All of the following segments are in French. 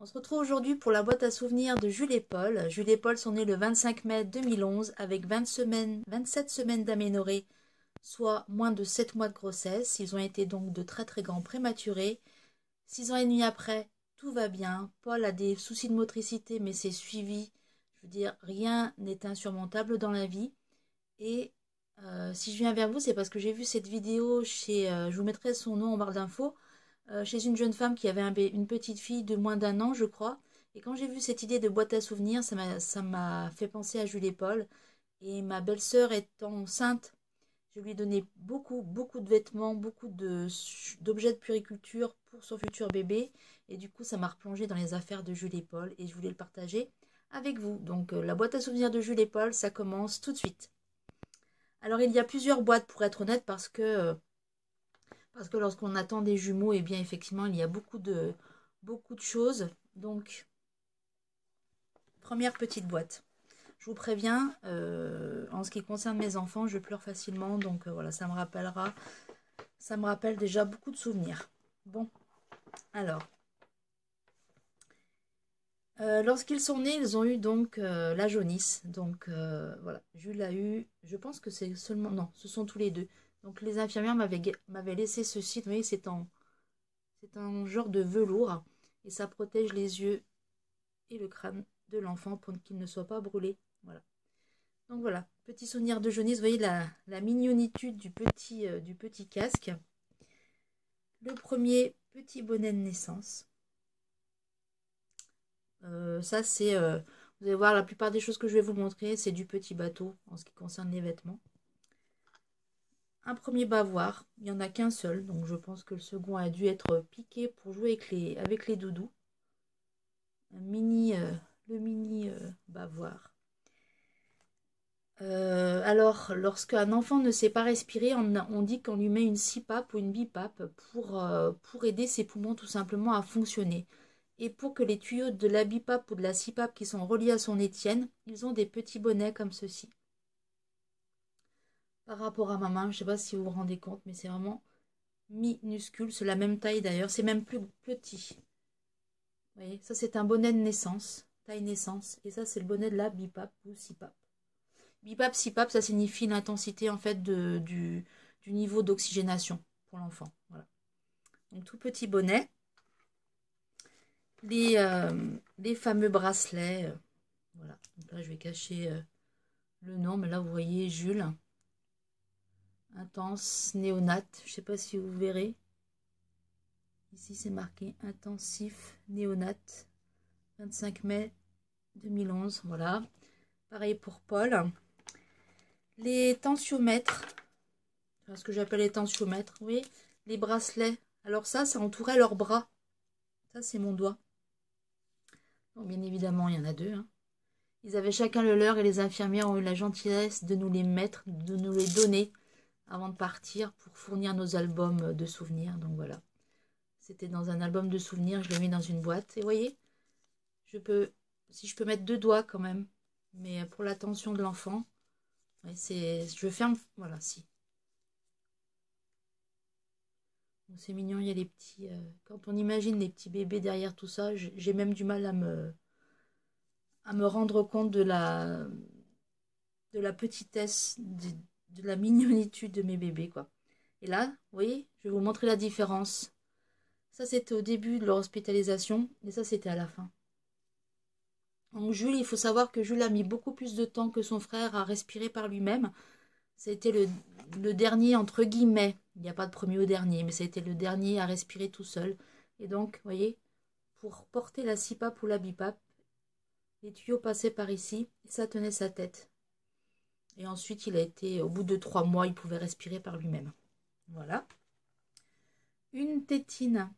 On se retrouve aujourd'hui pour la boîte à souvenirs de Jules et Paul. Jules et Paul sont nés le 25 mai 2011 avec 27 semaines d'aménorrhée, soit moins de 7 mois de grossesse. Ils ont été donc de très très grands prématurés. 6 ans et demi après, tout va bien. Paul a des soucis de motricité, mais c'est suivi. Je veux dire, rien n'est insurmontable dans la vie. Et si je viens vers vous, c'est parce que j'ai vu cette vidéo chez, je vous mettrai son nom en barre d'infos, chez une jeune femme qui avait une petite fille de moins d'un an, je crois. Et quand j'ai vu cette idée de boîte à souvenirs, ça m'a fait penser à Jules et Paul. Et ma belle-sœur étant enceinte, je lui ai donné beaucoup, beaucoup de vêtements, beaucoup d'objets de puériculture pour son futur bébé. Et du coup, ça m'a replongé dans les affaires de Jules et Paul et je voulais le partager avec vous. Donc, la boîte à souvenirs de Jules et Paul, ça commence tout de suite. Alors, il y a plusieurs boîtes pour être honnête parce que lorsqu'on attend des jumeaux, eh bien, effectivement, il y a beaucoup de choses. Donc, première petite boîte. Je vous préviens, en ce qui concerne mes enfants, je pleure facilement. Donc, voilà, ça me rappelle déjà beaucoup de souvenirs. Bon, alors. Lorsqu'ils sont nés, ils ont eu donc la jaunisse. Donc voilà, Jules a eu, je pense que c'est seulement, non, ce sont tous les deux. Donc les infirmières m'avaient laissé ceci, vous voyez, c'est un genre de velours et ça protège les yeux et le crâne de l'enfant pour qu'il ne soit pas brûlé. Voilà. Donc voilà, petit souvenir de jaunisse, vous voyez la mignonitude du petit casque. Le premier petit bonnet de naissance. Ça, c'est... vous allez voir, la plupart des choses que je vais vous montrer, c'est du petit bateau en ce qui concerne les vêtements. Un premier bavoir, il n'y en a qu'un seul, donc je pense que le second a dû être piqué pour jouer avec les doudous. Le mini bavoir. Alors, lorsqu'un enfant ne sait pas respirer, on dit qu'on lui met une CPAP ou une BIPAP pour aider ses poumons tout simplement à fonctionner. Et pour que les tuyaux de la BIPAP ou de la CPAP qui sont reliés à son nez tiennent, ils ont des petits bonnets comme ceci. Par rapport à ma main, je ne sais pas si vous vous rendez compte, mais c'est vraiment minuscule. C'est la même taille d'ailleurs, c'est même plus petit. Vous voyez, ça c'est un bonnet de naissance, taille naissance. Et ça c'est le bonnet de la BIPAP ou CPAP. BIPAP, CPAP, ça signifie l'intensité en fait du niveau d'oxygénation pour l'enfant. Voilà. Donc tout petit bonnet. Les fameux bracelets. Voilà. Donc là, je vais cacher le nom, mais là, vous voyez Jules. Intense, néonate. Je ne sais pas si vous verrez. Ici, c'est marqué intensif, néonate. 25 mai 2011. Voilà. Pareil pour Paul. Les tensiomètres. Enfin, ce que j'appelle les tensiomètres. Oui. Les bracelets. Alors ça entourait leurs bras. Ça, c'est mon doigt. Bon, bien évidemment, il y en a deux. Hein. Ils avaient chacun le leur et les infirmières ont eu la gentillesse de nous les mettre, de nous les donner avant de partir pour fournir nos albums de souvenirs. Donc voilà. C'était dans un album de souvenirs, je l'ai mis dans une boîte. Et vous voyez, si je peux mettre deux doigts quand même, mais pour l'attention de l'enfant, ouais, je ferme, voilà, si. C'est mignon, il y a les petits... quand on imagine les petits bébés derrière tout ça, j'ai même du mal à me rendre compte de la petitesse, de la mignonitude de mes bébés, quoi. Et là, vous voyez, je vais vous montrer la différence. Ça, c'était au début de leur hospitalisation, et ça, c'était à la fin. Donc Jules, il faut savoir que Jules a mis beaucoup plus de temps que son frère à respirer par lui-même. C'était le dernier, entre guillemets. Il n'y a pas de premier ou dernier, mais ça a été le dernier à respirer tout seul. Et donc, vous voyez, pour porter la CPAP ou la BIPAP, les tuyaux passaient par ici, et ça tenait sa tête. Et ensuite, au bout de 3 mois, il pouvait respirer par lui-même. Voilà. Une tétine.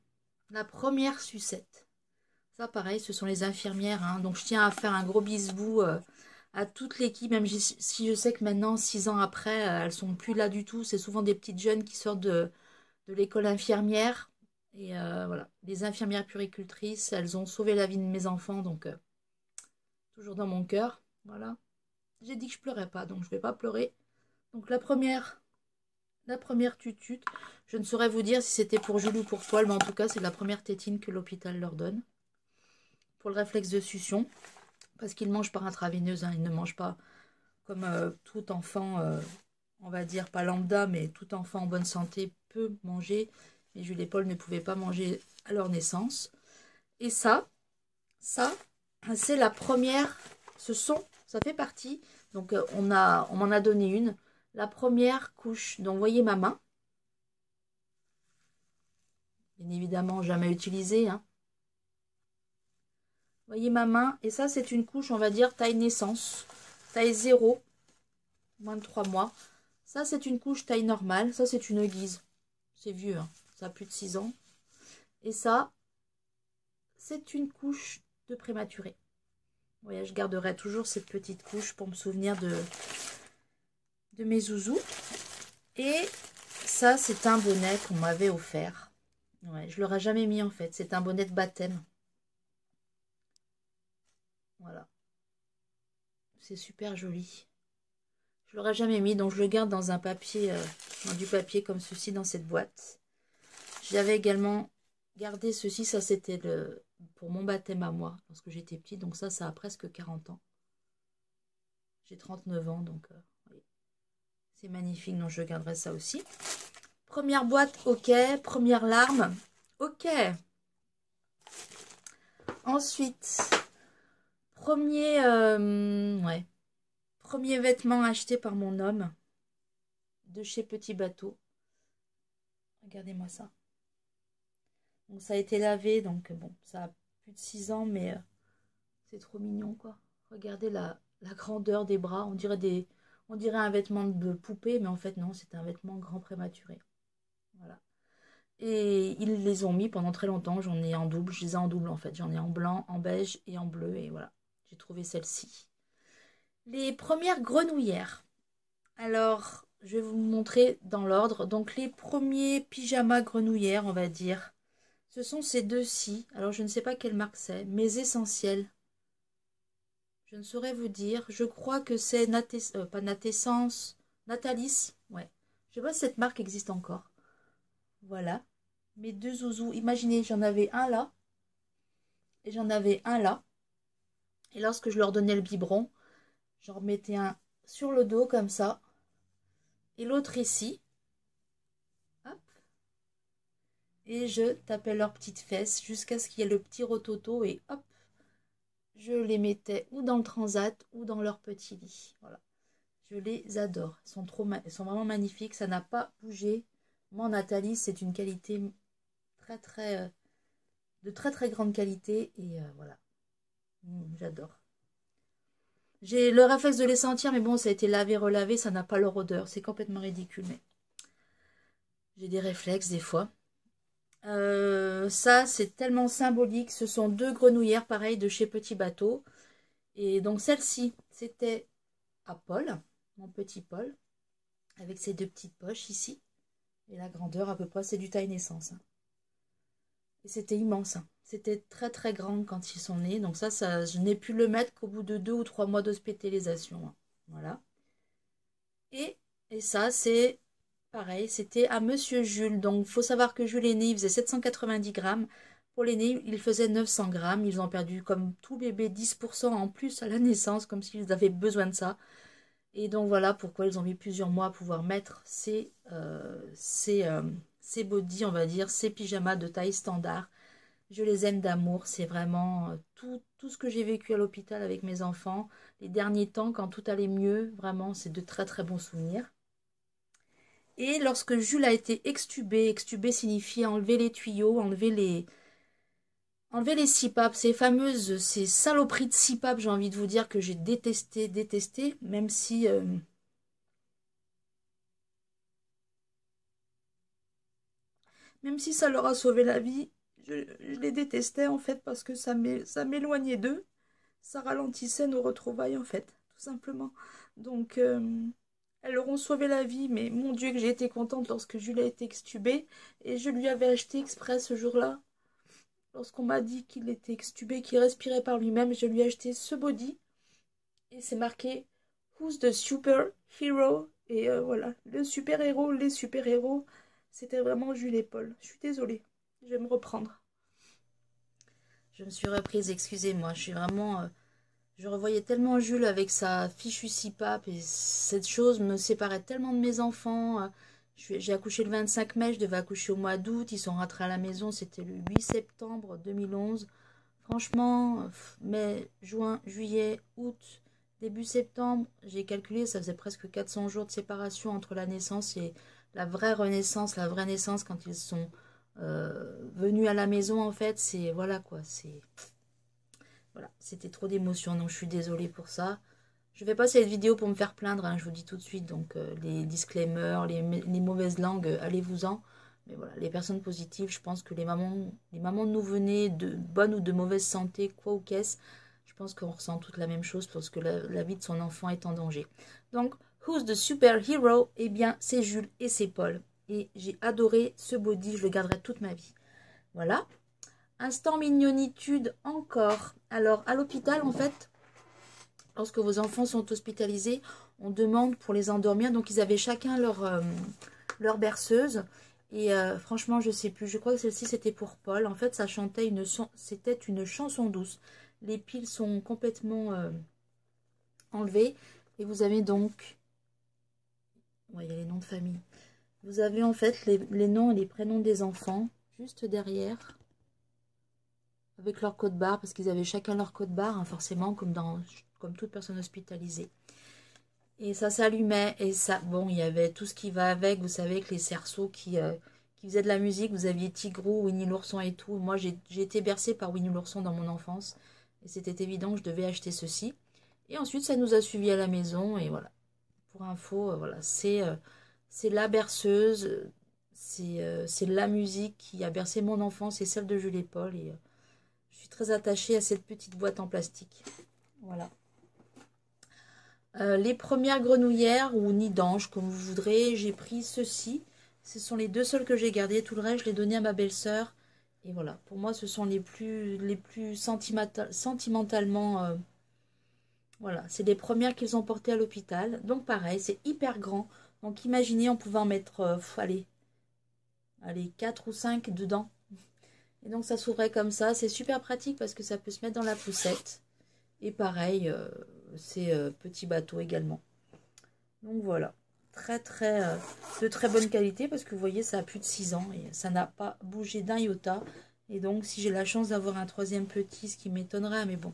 La première sucette. Ça, pareil, ce sont les infirmières. Hein. Donc, je tiens à faire un gros bisou à toute l'équipe, même si je sais que maintenant, 6 ans après, elles sont plus là du tout. C'est souvent des petites jeunes qui sortent de l'école infirmière. Et voilà, les infirmières puéricultrices, elles ont sauvé la vie de mes enfants. Donc, toujours dans mon cœur. Voilà. J'ai dit que je pleurais pas, donc je ne vais pas pleurer. Donc, la première tutute. Je ne saurais vous dire si c'était pour Jules ou pour Paul, mais en tout cas, c'est la première tétine que l'hôpital leur donne. pour le réflexe de succion, parce qu'il mange par intraveineuse, hein, il ne mange pas comme tout enfant, on va dire pas lambda, mais tout enfant en bonne santé peut manger. Mais Jules et Paul ne pouvaient pas manger à leur naissance. Et ça c'est la première, ça fait partie, donc on m'en a donné une, la première couche. Donc vous voyez ma main, bien évidemment jamais utilisée, hein. Vous voyez ma main, et ça c'est une couche, on va dire taille naissance, taille 0, moins de 3 mois. Ça c'est une couche taille normale, ça c'est une guise, c'est vieux, hein. Ça a plus de 6 ans. Et ça, c'est une couche de prématuré. Ouais, je garderai toujours cette petite couche pour me souvenir de mes zouzous. Et ça, c'est un bonnet qu'on m'avait offert. Ouais, je ne l'aurais jamais mis en fait. C'est un bonnet de baptême. Voilà. C'est super joli. Je ne l'aurais jamais mis, donc je le garde dans un papier, dans du papier comme ceci, dans cette boîte. J'avais également gardé ceci, ça c'était pour mon baptême à moi, lorsque j'étais petite. Donc ça a presque 40 ans. J'ai 39 ans, donc oui. C'est magnifique, donc je garderai ça aussi. Première boîte, ok. Première larme, ok. Ensuite, premier vêtement acheté par mon homme de chez Petit Bateau. Regardez-moi ça. Donc ça a été lavé, donc bon, ça a plus de 6 ans, mais c'est trop mignon, quoi. Regardez la grandeur des bras, on dirait un vêtement de poupée, mais en fait non, c'est un vêtement grand prématuré. Voilà. Et ils les ont mis pendant très longtemps, j'en ai en double, je les ai en double en fait, j'en ai en blanc, en beige et en bleu, et voilà, j'ai trouvé celle-ci. Les premières grenouillères. Alors, je vais vous montrer dans l'ordre. Donc les premiers pyjamas grenouillères, on va dire, ce sont ces deux-ci. Alors je ne sais pas quelle marque c'est, mais Essentiels. Je ne saurais vous dire. Je crois que c'est pas Natessence, Natalis. Ouais. Je sais pas si cette marque existe encore. Voilà. Mes deux zouzous. Imaginez, j'en avais un là. Et j'en avais un là. Et lorsque je leur donnais le biberon, j'en remettais un sur le dos comme ça. Et l'autre ici. Hop. Et je tapais leurs petites fesses jusqu'à ce qu'il y ait le petit rototo. Et hop. Je les mettais ou dans le transat ou dans leur petit lit. Voilà. Je les adore. Elles sont vraiment magnifiques. Ça n'a pas bougé. Moi, Nathalie, c'est une qualité de très très grande qualité. Et voilà. J'adore. J'ai le réflexe de les sentir, mais bon, ça a été lavé, relavé. Ça n'a pas leur odeur. C'est complètement ridicule. Mais j'ai des réflexes des fois. Ça, c'est tellement symbolique. Ce sont deux grenouillères, pareil, de chez Petit Bateau. Et donc, celle-ci, c'était à Paul, mon petit Paul, avec ses deux petites poches ici. Et la grandeur, à peu près, c'est du taille naissance. Et c'était immense. C'était très, très grand quand ils sont nés. Donc ça je n'ai pu le mettre qu'au bout de 2 ou 3 mois d'hospitalisation. Voilà. Et ça, c'est pareil, c'était à Monsieur Jules. Donc, il faut savoir que Jules est né, il faisait 790 grammes. Pour l'aîné, il faisait 900 grammes. Ils ont perdu, comme tout bébé, 10% en plus à la naissance, comme s'ils avaient besoin de ça. Et donc, voilà pourquoi ils ont mis plusieurs mois à pouvoir mettre ces bodys, on va dire, ces pyjamas de taille standard. Je les aime d'amour. C'est vraiment tout ce que j'ai vécu à l'hôpital avec mes enfants. Les derniers temps, quand tout allait mieux, vraiment, c'est de très très bons souvenirs. Et lorsque Jules a été extubé, extubé signifie enlever les tuyaux, enlever les CPAP, ces saloperies de CPAP, j'ai envie de vous dire que j'ai détesté, même si... même si ça leur a sauvé la vie, je les détestais en fait parce que ça m'éloignait d'eux. Ça ralentissait nos retrouvailles en fait, tout simplement. Donc... elles leur ont sauvé la vie, mais mon Dieu que j'ai été contente lorsque Jules a été extubé. Et je lui avais acheté exprès ce jour-là. Lorsqu'on m'a dit qu'il était extubé, qu'il respirait par lui-même, je lui ai acheté ce body. Et c'est marqué « Who's the super hero ?» Et voilà, le super-héros, les super-héros, c'était vraiment Jules et Paul. Je suis désolée, je vais me reprendre. Je me suis reprise, excusez-moi. Je suis vraiment... je revoyais tellement Jules avec sa fichue CPAP et cette chose me séparait tellement de mes enfants. J'ai accouché le 25 mai, je devais accoucher au mois d'août. Ils sont rentrés à la maison, c'était le 8 septembre 2011. Franchement, mai, juin, juillet, août, début septembre, j'ai calculé, ça faisait presque 400 jours de séparation entre la naissance et la vraie renaissance, la vraie naissance quand ils sont venus à la maison en fait. C'est voilà quoi, c'est... Voilà, c'était trop d'émotions, donc je suis désolée pour ça. Je vais pas cette vidéo pour me faire plaindre, hein, je vous dis tout de suite. Donc les disclaimers, les mauvaises langues, allez-vous-en. Mais voilà, les personnes positives, je pense que les mamans de nouveau-nés, de bonne ou de mauvaise santé, quoi ou qu'est-ce, je pense qu'on ressent toute la même chose lorsque la vie de son enfant est en danger. Donc, who's the superhero? Eh bien, c'est Jules et c'est Paul. Et j'ai adoré ce body, je le garderai toute ma vie. Voilà. Instant mignonitude encore. Alors, à l'hôpital, en fait, lorsque vos enfants sont hospitalisés, on demande pour les endormir. Donc, ils avaient chacun leur berceuse. Et franchement, je ne sais plus. Je crois que celle-ci, c'était pour Paul. En fait, ça chantait c'était une chanson douce. Les piles sont complètement enlevées. Et vous avez donc... Ouais, il y a les noms de famille. Vous avez en fait les noms et les prénoms des enfants juste derrière. Avec leur code barre, parce qu'ils avaient chacun leur code barre, hein, forcément, comme toute personne hospitalisée. Et ça s'allumait, et ça, bon, il y avait tout ce qui va avec, vous savez, avec les cerceaux qui faisaient de la musique, vous aviez Tigrou, Winnie l'ourson et tout. Moi, j'ai été bercée par Winnie l'ourson dans mon enfance, et c'était évident que je devais acheter ceci. Et ensuite, ça nous a suivis à la maison, et voilà. Pour info, voilà, c'est la berceuse, c'est la musique qui a bercé mon enfance, et celle de Jules et Paul, et... je suis très attachée à cette petite boîte en plastique. Voilà. Les premières grenouillères ou nids d'ange, comme vous voudrez, j'ai pris ceci. Ce sont les deux seuls que j'ai gardés. Tout le reste, je l'ai donné à ma belle-sœur. Et voilà, pour moi, ce sont les plus sentimentalement... voilà, c'est les premières qu'ils ont portées à l'hôpital. Donc pareil, c'est hyper grand. Donc imaginez, on pouvait en mettre, allez, 4 ou 5 dedans. Et donc ça s'ouvrait comme ça, c'est super pratique parce que ça peut se mettre dans la poussette. Et pareil, c'est petit bateau également. Donc voilà, de très bonne qualité parce que vous voyez ça a plus de 6 ans et ça n'a pas bougé d'un iota. Et donc si j'ai la chance d'avoir un troisième petit, ce qui m'étonnerait, mais bon.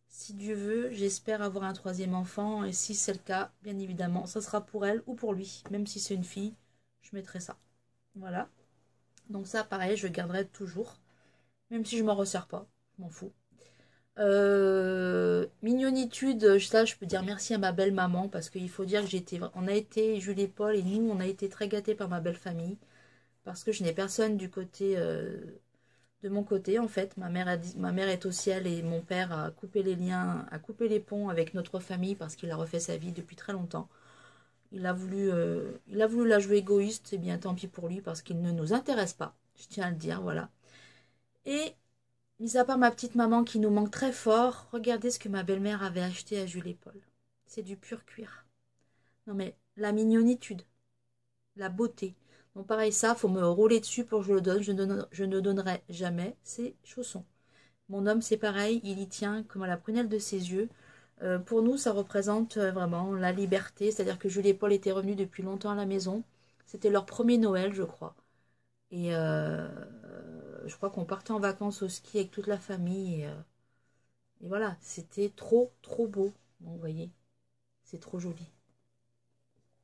Si Dieu veut, j'espère avoir un troisième enfant et si c'est le cas, bien évidemment, ça sera pour elle ou pour lui. Même si c'est une fille, je mettrai ça. Voilà. Donc ça, pareil, je le garderai toujours. Même si je ne m'en resserre pas. Je m'en fous. Mignonitude, ça, je peux dire merci à ma belle maman. Parce qu'il faut dire que on a été, Jules et Paul, et nous, on a été très gâtés par ma belle famille. Parce que je n'ai personne du côté... de mon côté, en fait. Ma mère est au ciel et mon père a coupé les liens, a coupé les ponts avec notre famille parce qu'il a refait sa vie depuis très longtemps. Il a voulu la jouer égoïste, et bien tant pis pour lui parce qu'il ne nous intéresse pas. Je tiens à le dire, voilà. Et, mis à part ma petite maman qui nous manque très fort, regardez ce que ma belle-mère avait acheté à Jules et Paul. C'est du pur cuir. Non mais, la mignonitude, la beauté. Donc pareil, ça, faut me rouler dessus pour que je le donne. Je ne donnerai jamais ces chaussons. Mon homme, c'est pareil, il y tient comme à la prunelle de ses yeux. Pour nous, ça représente vraiment la liberté. C'est-à-dire que Jules et Paul étaient revenus depuis longtemps à la maison. C'était leur premier Noël, je crois. Et je crois qu'on partait en vacances au ski avec toute la famille. Et voilà, c'était trop, trop beau. Donc, vous voyez, c'est trop joli.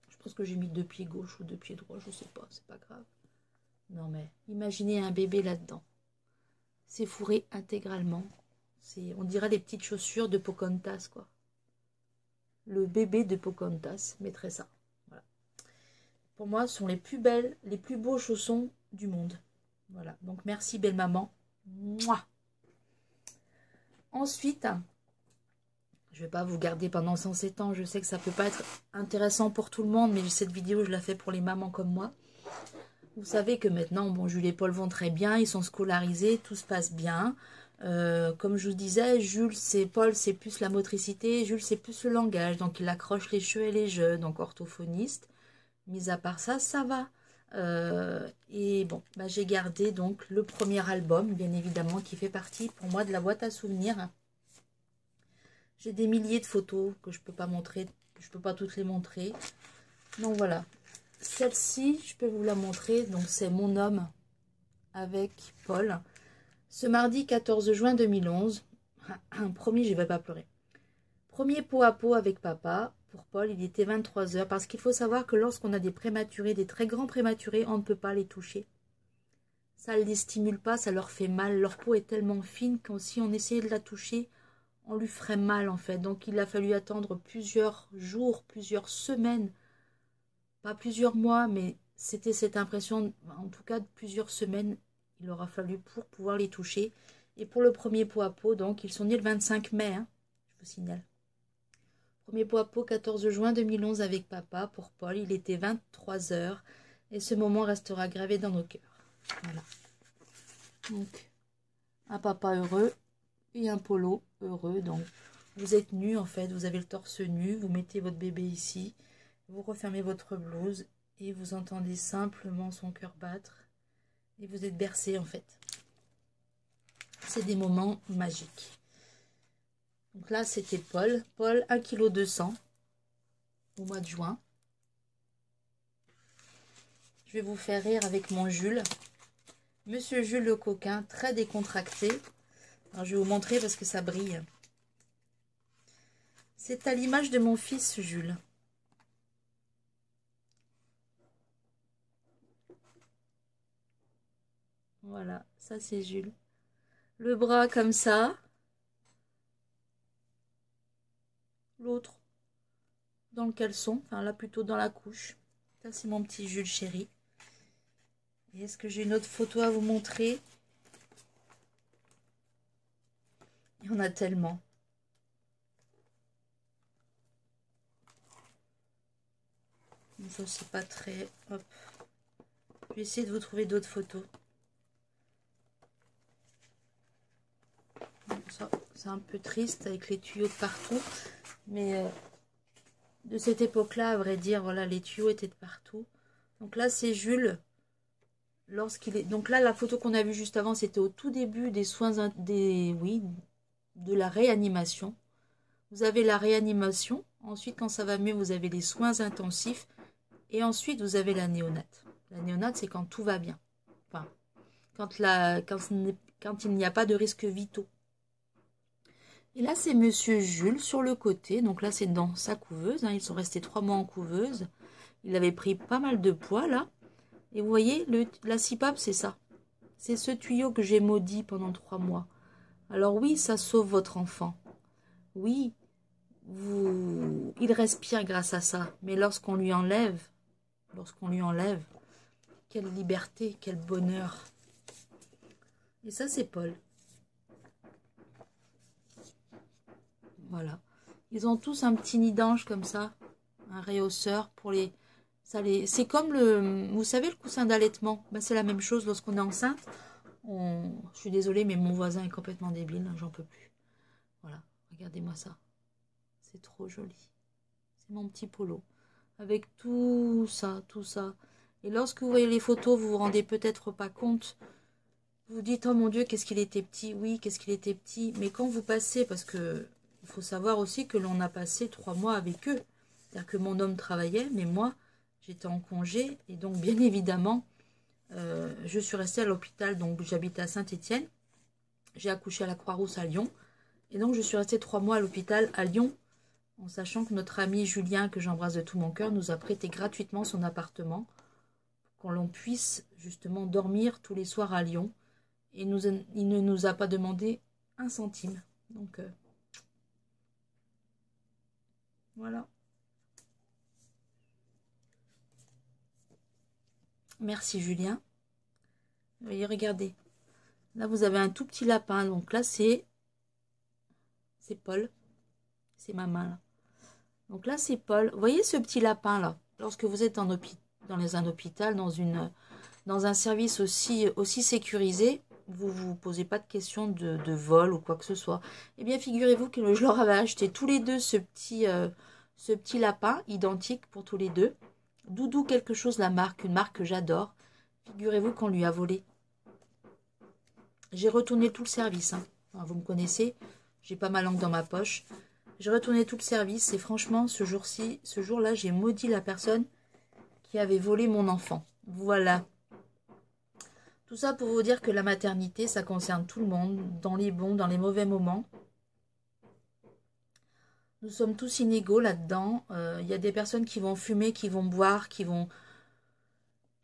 Je pense que j'ai mis 2 pieds gauche ou 2 pieds droit, je sais pas, c'est pas grave. Non mais, imaginez un bébé là-dedans. C'est fourré intégralement. On dirait les petites chaussures de Pocahontas, quoi. Le bébé de Pocahontas mettrait ça. Voilà. Pour moi, ce sont les plus belles, les plus beaux chaussons du monde. Voilà, donc merci belle maman. Mouah. Ensuite, je ne vais pas vous garder pendant 107 ans. Je sais que ça ne peut pas être intéressant pour tout le monde, mais cette vidéo, je la fais pour les mamans comme moi. Vous savez que maintenant, bon, Jules et Paul vont très bien, ils sont scolarisés, tout se passe bien. Comme je vous disais, Paul, c'est plus la motricité, Jules, c'est plus le langage. Donc, il accroche les cheveux et les jeux, donc orthophoniste. Mis à part ça, ça va. Et bon, bah, j'ai gardé donc le premier album, bien évidemment, qui fait partie pour moi de la boîte à souvenirs. J'ai des milliers de photos que je peux pas montrer, que je peux pas toutes les montrer. Donc voilà, celle-ci, je peux vous la montrer. Donc c'est mon homme avec Paul. Ce mardi 14 juin 2011, promis, je ne vais pas pleurer. Premier pot à pot avec papa. Pour Paul, il était 23 h parce qu'il faut savoir que lorsqu'on a des prématurés, des très grands prématurés, on ne peut pas les toucher. Ça ne les stimule pas, ça leur fait mal. Leur peau est tellement fine que si on essayait de la toucher, on lui ferait mal en fait. Donc il a fallu attendre plusieurs jours, plusieurs semaines, pas plusieurs mois, mais c'était cette impression, en tout cas plusieurs semaines, il aura fallu pour pouvoir les toucher. Et pour le premier pot à pot, donc ils sont nés le 25 mai, hein, je vous signale. Premier pot à pot, 14 juin 2011 avec papa. Pour Paul, il était 23 h. Et ce moment restera gravé dans nos cœurs. Voilà. Donc, un papa heureux et un polo heureux. Donc, vous êtes nus en fait. Vous avez le torse nu. Vous mettez votre bébé ici. Vous refermez votre blouse. Et vous entendez simplement son cœur battre. Et vous êtes bercé en fait. C'est des moments magiques. Donc là, c'était Paul. Paul, 1,2 kg au mois de juin. Je vais vous faire rire avec mon Jules. Monsieur Jules le coquin, très décontracté. Alors, je vais vous montrer parce que ça brille. C'est à l'image de mon fils Jules. Voilà, ça c'est Jules. Le bras comme ça. L'autre dans le caleçon, enfin là plutôt dans la couche. Ça c'est mon petit Jules chéri. Et est-ce que j'ai une autre photo à vous montrer? Il y en a tellement. Mais ça c'est pas très... Hop. Je vais essayer de vous trouver d'autres photos. Ça, c'est un peu triste avec les tuyaux de partout. Mais de cette époque-là, à vrai dire, voilà, les tuyaux étaient de partout. Donc là, c'est Jules. Lorsqu'il est... Donc là, la photo qu'on a vue juste avant, c'était au tout début des soins... Oui, de la réanimation. Vous avez la réanimation. Ensuite, quand ça va mieux, vous avez les soins intensifs. Et ensuite, vous avez la néonate. La néonate, c'est quand tout va bien. Enfin, quand il n'y a pas de risques vitaux. Et là, c'est Monsieur Jules sur le côté. Donc là, c'est dans sa couveuse. Hein. Ils sont restés 3 mois en couveuse. Il avait pris pas mal de poids, là. Et vous voyez, la CPAP, c'est ça. C'est ce tuyau que j'ai maudit pendant 3 mois. Alors oui, ça sauve votre enfant. Oui, il respire grâce à ça. Mais lorsqu'on lui enlève, quelle liberté, quel bonheur. Et ça, c'est Paul. Voilà. Ils ont tous un petit nid d'ange comme ça. Un réhausseur pour les... C'est comme vous savez, le coussin d'allaitement. Ben, c'est la même chose lorsqu'on est enceinte. Je suis désolée, mais mon voisin est complètement débile. J'en peux plus. Voilà. Regardez-moi ça. C'est trop joli. C'est mon petit polo. Avec tout ça, tout ça. Et lorsque vous voyez les photos, vous vous rendez peut-être pas compte. Vous dites, oh mon Dieu, qu'est-ce qu'il était petit. Oui, qu'est-ce qu'il était petit. Mais quand vous passez, parce que il faut savoir aussi que l'on a passé 3 mois avec eux. C'est-à-dire que mon homme travaillait, mais moi, j'étais en congé. Et donc, bien évidemment, je suis restée à l'hôpital. Donc, j'habite à Saint-Étienne. J'ai accouché à la Croix-Rousse à Lyon. Et donc, je suis restée 3 mois à l'hôpital à Lyon, en sachant que notre ami Julien, que j'embrasse de tout mon cœur, nous a prêté gratuitement son appartement pour qu'on puisse justement dormir tous les soirs à Lyon. Et il ne nous a pas demandé un centime. Donc, voilà. Merci Julien. Voyez, regardez. Là, vous avez un tout petit lapin. Donc là, c'est Paul. C'est ma main, là. Donc là, c'est Paul. Vous voyez ce petit lapin, là? Lorsque vous êtes dans un hôpital, dans un service aussi sécurisé, vous ne vous posez pas de questions de vol ou quoi que ce soit. Eh bien, figurez-vous que je leur avais acheté tous les deux ce petit lapin, identique pour tous les deux. Doudou quelque chose, la marque, une marque que j'adore. Figurez-vous qu'on lui a volé. J'ai retourné tout le service. Hein. Enfin, vous me connaissez, j'ai pas ma langue dans ma poche. J'ai retourné tout le service et franchement, ce jour-là, j'ai maudit la personne qui avait volé mon enfant. Voilà. Tout ça pour vous dire que la maternité, ça concerne tout le monde, dans les bons, dans les mauvais moments. Nous sommes tous inégaux là-dedans. Y a des personnes qui vont fumer, qui vont boire, qui vont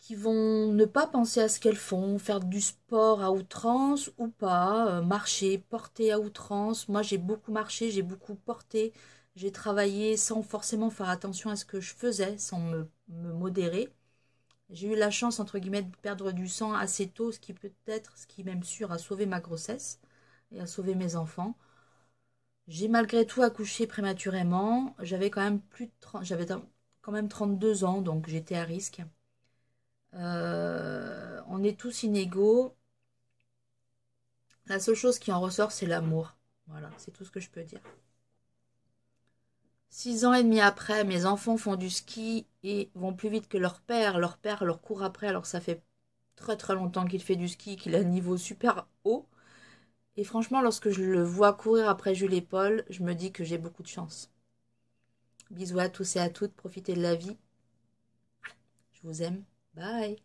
ne pas penser à ce qu'elles font, faire du sport à outrance ou pas, marcher, porter à outrance. Moi, j'ai beaucoup marché, j'ai beaucoup porté, j'ai travaillé sans forcément faire attention à ce que je faisais, sans me modérer. J'ai eu la chance, entre guillemets, de perdre du sang assez tôt, ce qui peut-être, ce qui même sûr, a sauvé ma grossesse et a sauvé mes enfants. J'ai malgré tout accouché prématurément. J'avais quand même j'avais quand même 32 ans, donc j'étais à risque. On est tous inégaux. La seule chose qui en ressort, c'est l'amour. Voilà, c'est tout ce que je peux dire. 6 ans et demi après, mes enfants font du ski et vont plus vite que leur père. Leur père leur court après, alors ça fait très très longtemps qu'il fait du ski, qu'il a un niveau super haut. Et franchement, lorsque je le vois courir après Jules et Paul, je me dis que j'ai beaucoup de chance. Bisous à tous et à toutes, profitez de la vie. Je vous aime. Bye.